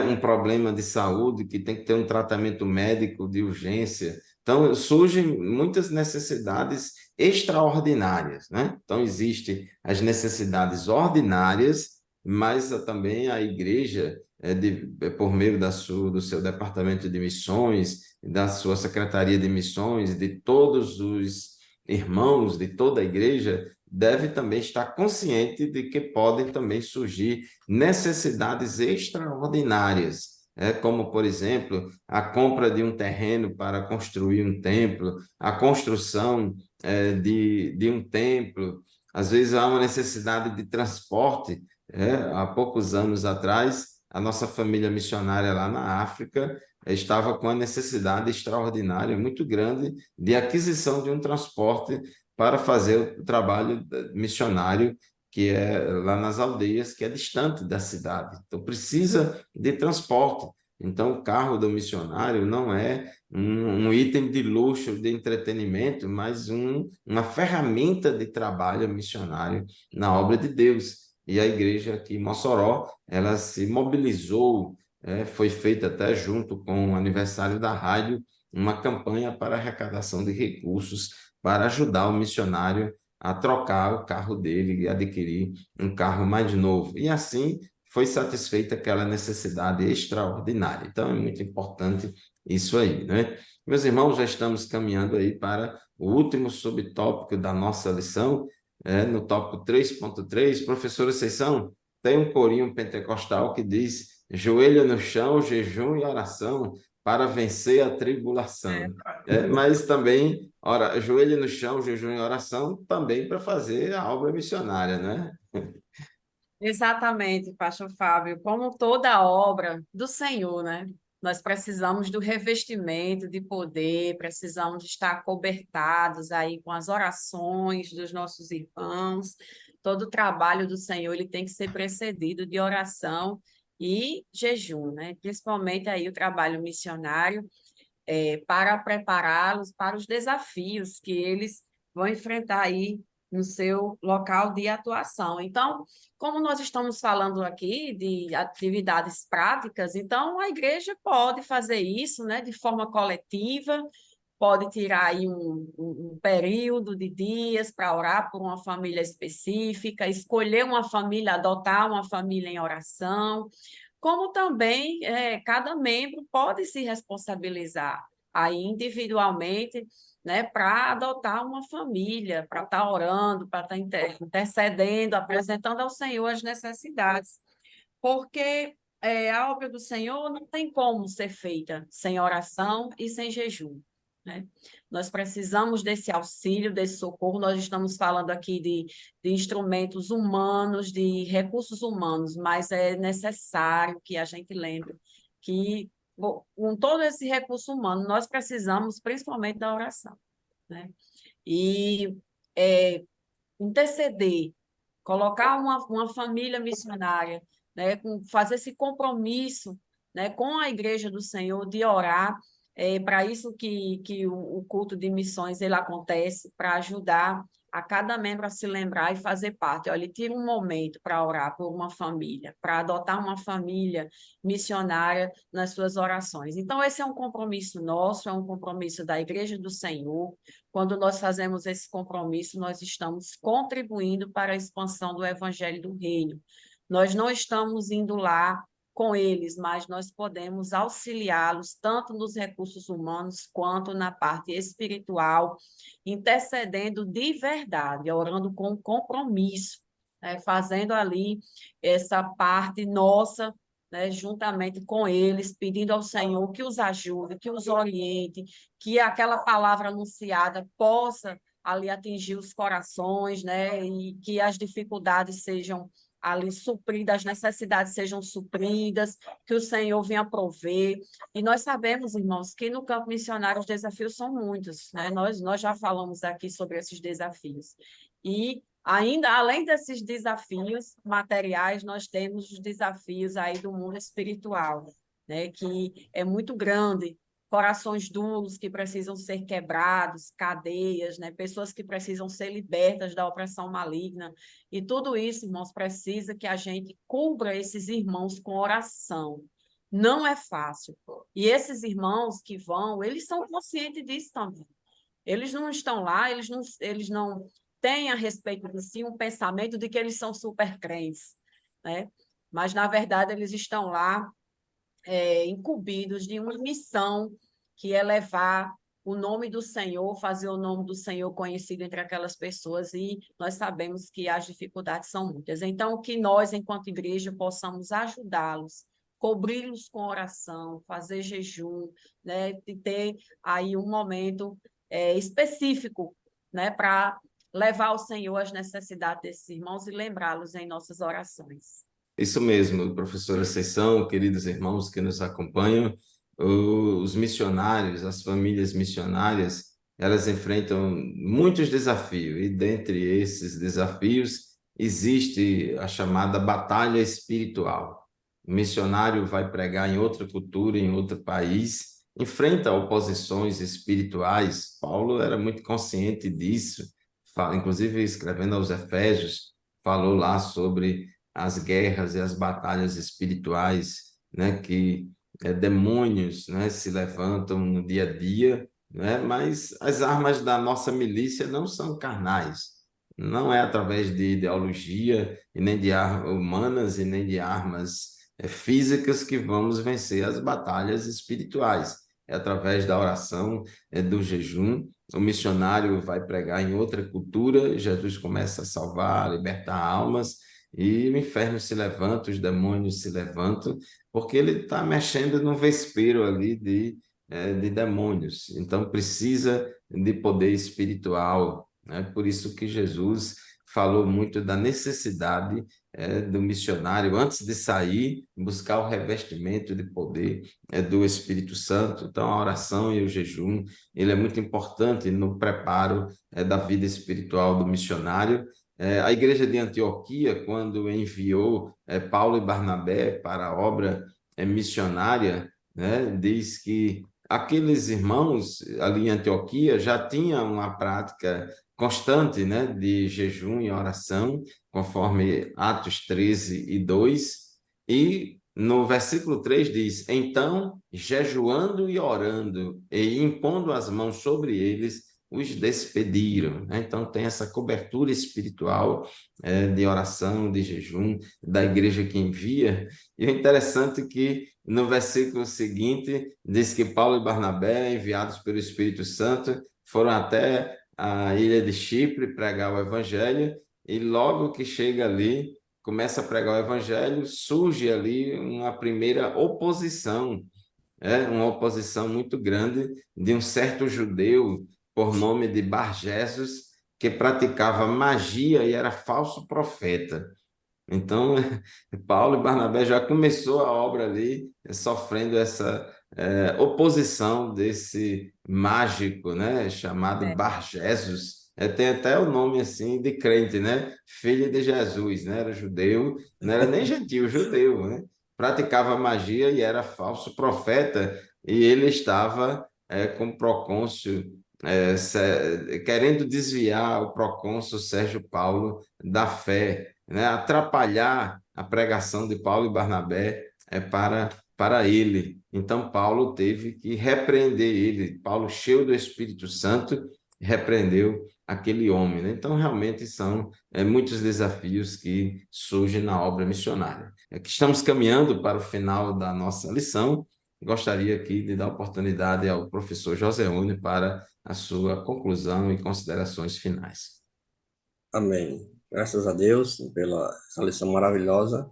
um problema de saúde que tem que ter um tratamento médico de urgência. Então, surgem muitas necessidades extraordinárias, né? Então, existem as necessidades ordinárias, mas também a igreja, por meio do seu departamento de missões, da sua secretaria de missões, de todos os irmãos de toda a igreja, deve também estar consciente de que podem também surgir necessidades extraordinárias, como, por exemplo, a compra de um terreno para construir um templo, a construção de um templo. Às vezes há uma necessidade de transporte. Há poucos anos atrás, a nossa família missionária lá na África estava com a necessidade extraordinária, muito grande, de aquisição de um transporte para fazer o trabalho missionário que é lá nas aldeias, que é distante da cidade. Então, precisa de transporte. Então, o carro do missionário não é um item de luxo, de entretenimento, mas uma ferramenta de trabalho missionário na obra de Deus. E a igreja aqui em Mossoró, ela se mobilizou, foi feita até junto com o aniversário da rádio, uma campanha para arrecadação de recursos para ajudar o missionário a trocar o carro dele e adquirir um carro mais novo. E assim foi satisfeita aquela necessidade extraordinária. Então é muito importante isso aí, né? Meus irmãos, já estamos caminhando aí para o último subtópico da nossa lição, no tópico 3.3. Professora Conceição, tem um corinho pentecostal que diz: joelho no chão, jejum e oração para vencer a tribulação. Mas também, ora, joelho no chão, jejum e oração, também para fazer a obra missionária, né? Exatamente, pastor Fábio, como toda obra do Senhor, né? Nós precisamos do revestimento de poder, precisamos estar cobertados aí com as orações dos nossos irmãos. Todo o trabalho do Senhor, ele tem que ser precedido de oração e jejum, né? Principalmente aí o trabalho missionário, para prepará-los para os desafios que eles vão enfrentar aí no seu local de atuação. Então, como nós estamos falando aqui de atividades práticas, então a igreja pode fazer isso, né, de forma coletiva, pode tirar aí um período de dias para orar por uma família específica, escolher uma família, adotar uma família em oração, como também cada membro pode se responsabilizar aí individualmente, né, para adotar uma família, para estar orando, para estar intercedendo, apresentando ao Senhor as necessidades, porque a obra do Senhor não tem como ser feita sem oração e sem jejum, né? Nós precisamos desse auxílio, desse socorro. Nós estamos falando aqui de instrumentos humanos, de recursos humanos, mas é necessário que a gente lembre que, bom, com todo esse recurso humano, nós precisamos principalmente da oração, né? E é, interceder, colocar uma família missionária, né, fazer esse compromisso, né, com a Igreja do Senhor de orar, para isso que o culto de missões ele acontece, para ajudar a cada membro a se lembrar e fazer parte. Olha, ele tira um momento para orar por uma família, para adotar uma família missionária nas suas orações. Então, esse é um compromisso nosso, é um compromisso da Igreja do Senhor. Quando nós fazemos esse compromisso, nós estamos contribuindo para a expansão do Evangelho do Reino. Nós não estamos indo lá com eles, mas nós podemos auxiliá-los tanto nos recursos humanos quanto na parte espiritual, intercedendo de verdade, orando com compromisso, né, fazendo ali essa parte nossa, né, juntamente com eles, pedindo ao Senhor que os ajude, que os oriente, que aquela palavra anunciada possa ali atingir os corações, né, e que as dificuldades sejam ali supridas, as necessidades sejam supridas, que o Senhor venha prover. E nós sabemos, irmãos, que no campo missionário os desafios são muitos, né? Nós já falamos aqui sobre esses desafios. E ainda, além desses desafios materiais, nós temos os desafios aí do mundo espiritual, né? Que é muito grande, corações duros que precisam ser quebrados, cadeias, né? Pessoas que precisam ser libertas da opressão maligna. E tudo isso, irmãos, precisa que a gente cubra esses irmãos com oração. Não é fácil. E esses irmãos que vão, eles são conscientes disso também. Eles não estão lá, eles não têm a respeito de si um pensamento de que eles são super crentes, né? Mas, na verdade, eles estão lá incumbidos de uma missão que é levar o nome do Senhor, fazer o nome do Senhor conhecido entre aquelas pessoas, e nós sabemos que as dificuldades são muitas. Então, que nós, enquanto igreja, possamos ajudá-los, cobri-los com oração, fazer jejum, né, e ter aí um momento específico, né, para levar ao Senhor as necessidades desses irmãos e lembrá-los em nossas orações. Isso mesmo, professora Conceição, queridos irmãos que nos acompanham, os missionários, as famílias missionárias, elas enfrentam muitos desafios, e dentre esses desafios existe a chamada batalha espiritual. O missionário vai pregar em outra cultura, em outro país, enfrenta oposições espirituais. Paulo era muito consciente disso, inclusive escrevendo aos Efésios, falou lá sobre as guerras e as batalhas espirituais, né, que demônios, né, se levantam no dia a dia, né, mas as armas da nossa milícia não são carnais, não é através de ideologia, e nem de armas humanas, e nem de armas físicas que vamos vencer as batalhas espirituais. É através da oração, do jejum. O missionário vai pregar em outra cultura, Jesus começa a salvar, a libertar almas, e o inferno se levanta, os demônios se levantam, porque ele está mexendo no vespeiro ali de demônios. Então, precisa de poder espiritual, né? Por isso que Jesus falou muito da necessidade do missionário, antes de sair, buscar o revestimento de poder do Espírito Santo. Então, a oração e o jejum, ele é muito importante no preparo da vida espiritual do missionário. A igreja de Antioquia, quando enviou Paulo e Barnabé para a obra missionária, né, diz que aqueles irmãos ali em Antioquia já tinham uma prática constante, né, de jejum e oração, conforme Atos 13:2, e no versículo 3 diz: então, jejuando e orando e impondo as mãos sobre eles, os despediram, né? Então tem essa cobertura espiritual de oração, de jejum, da igreja que envia. E é interessante que no versículo seguinte diz que Paulo e Barnabé, enviados pelo Espírito Santo, foram até a ilha de Chipre pregar o evangelho, e logo que chega ali, começa a pregar o evangelho, surge ali uma primeira oposição, uma oposição muito grande de um certo judeu por nome de Bar-Jesus, que praticava magia e era falso profeta. Então, Paulo e Barnabé já começou a obra ali sofrendo essa oposição desse mágico, né, chamado Bar-Jesus. Tem até o nome assim de crente, né? Filho de Jesus, né? Era judeu, não era nem gentil, judeu, né? Praticava magia e era falso profeta, e ele estava com o procônsul, querendo desviar o procônsul Sérgio Paulo da fé, né, atrapalhar a pregação de Paulo e Barnabé para ele. Então, Paulo teve que repreender ele. Paulo, cheio do Espírito Santo, repreendeu aquele homem, né? Então, realmente são muitos desafios que surgem na obra missionária. Que estamos caminhando para o final da nossa lição. Gostaria aqui de dar oportunidade ao professor Joseone para a sua conclusão e considerações finais. Amém. Graças a Deus pela essa lição maravilhosa.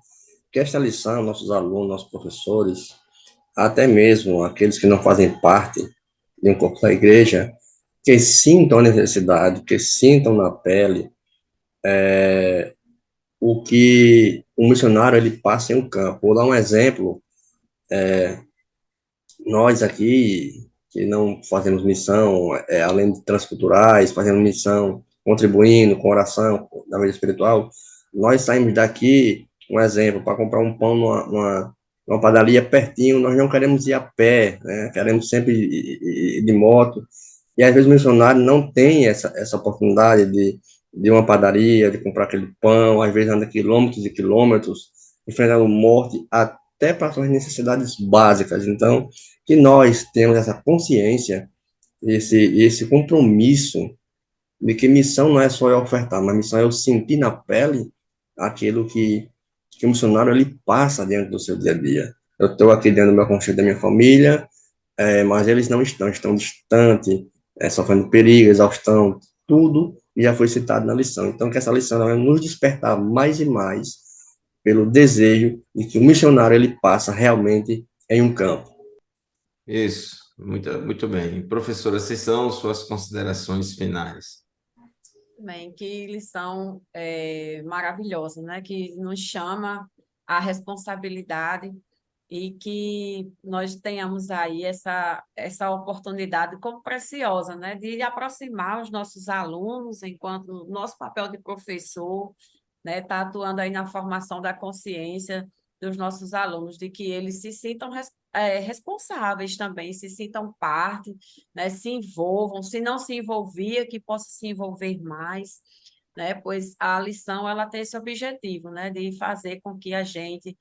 Que esta lição, nossos alunos, nossos professores, até mesmo aqueles que não fazem parte de um corpo da igreja, que sintam a necessidade, que sintam na pele o que um missionário ele passa em um campo. Vou dar um exemplo. Nós aqui, que não fazemos missão, além de transculturais, fazendo missão, contribuindo com oração na vida espiritual, nós saímos daqui, um exemplo, para comprar um pão numa padaria pertinho, nós não queremos ir a pé, né? Queremos sempre ir de moto, e às vezes o missionário não tem essa oportunidade de uma padaria, de comprar aquele pão, às vezes anda quilômetros e quilômetros, enfrentando morte, até para suas necessidades básicas. Então, que nós temos essa consciência, esse compromisso de que missão não é só eu ofertar, mas missão é eu sentir na pele aquilo que o missionário ele passa dentro do seu dia a dia. Eu estou aqui dentro do meu conselho da minha família, mas eles não estão distantes, sofrendo perigo, exaustão, tudo já foi citado na lição. Então, que essa lição vai nos despertar mais e mais pelo desejo de que o missionário ele passa realmente em um campo. Isso, muito bem. Professora, essas são suas considerações finais. Bem, que lição maravilhosa, né? Que nos chama à responsabilidade e que nós tenhamos aí essa oportunidade como preciosa, né? De aproximar os nossos alunos, enquanto nosso papel de professor, né? Está atuando aí na formação da consciência dos nossos alunos, de que eles se sintam responsáveis também, se sintam parte, né? Se envolvam, se não se envolvia, que possa se envolver mais, né? Pois a lição ela tem esse objetivo, né? De fazer com que a gente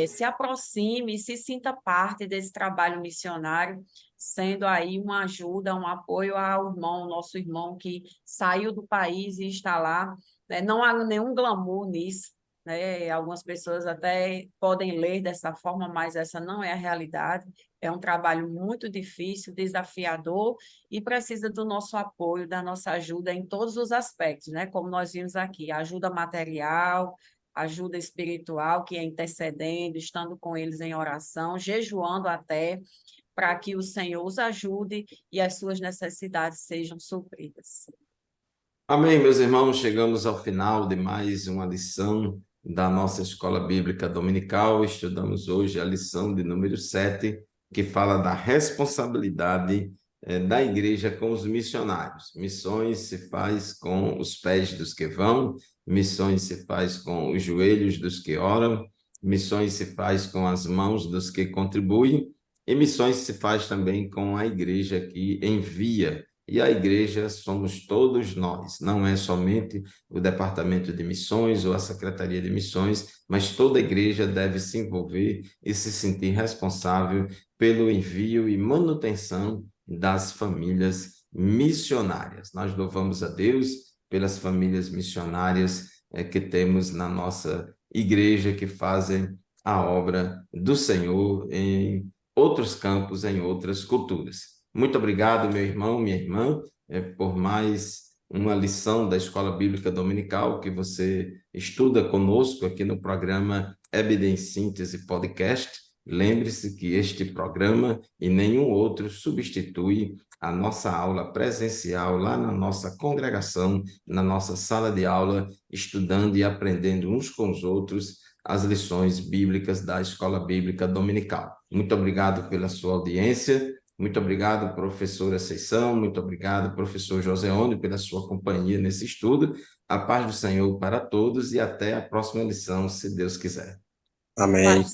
se aproxime e se sinta parte desse trabalho missionário, sendo aí uma ajuda, um apoio ao irmão, nosso irmão que saiu do país e está lá, né? Não há nenhum glamour nisso, né? Algumas pessoas até podem ler dessa forma, mas essa não é a realidade. É um trabalho muito difícil, desafiador e precisa do nosso apoio, da nossa ajuda em todos os aspectos, né? Como nós vimos aqui, ajuda material, ajuda espiritual, que é intercedendo, estando com eles em oração, jejuando até, para que o Senhor os ajude e as suas necessidades sejam supridas. Amém, meus irmãos, chegamos ao final de mais uma lição da nossa Escola Bíblica Dominical. Estudamos hoje a lição de número 7, que fala da responsabilidade da igreja com os missionários. Missões se faz com os pés dos que vão, missões se faz com os joelhos dos que oram, missões se faz com as mãos dos que contribuem, e missões se faz também com a igreja que envia. E a igreja somos todos nós, não é somente o Departamento de Missões ou a Secretaria de Missões, mas toda a igreja deve se envolver e se sentir responsável pelo envio e manutenção das famílias missionárias. Nós louvamos a Deus pelas famílias missionárias que temos na nossa igreja, que fazem a obra do Senhor em outros campos, em outras culturas. Muito obrigado, meu irmão, minha irmã, por mais uma lição da Escola Bíblica Dominical que você estuda conosco aqui no programa EBD em Síntese Podcast. Lembre-se que este programa e nenhum outro substitui a nossa aula presencial lá na nossa congregação, na nossa sala de aula, estudando e aprendendo uns com os outros as lições bíblicas da Escola Bíblica Dominical. Muito obrigado pela sua audiência. Muito obrigado, professora Ceição, muito obrigado, professor Joseone, pela sua companhia nesse estudo. A paz do Senhor para todos e até a próxima lição, se Deus quiser. Amém.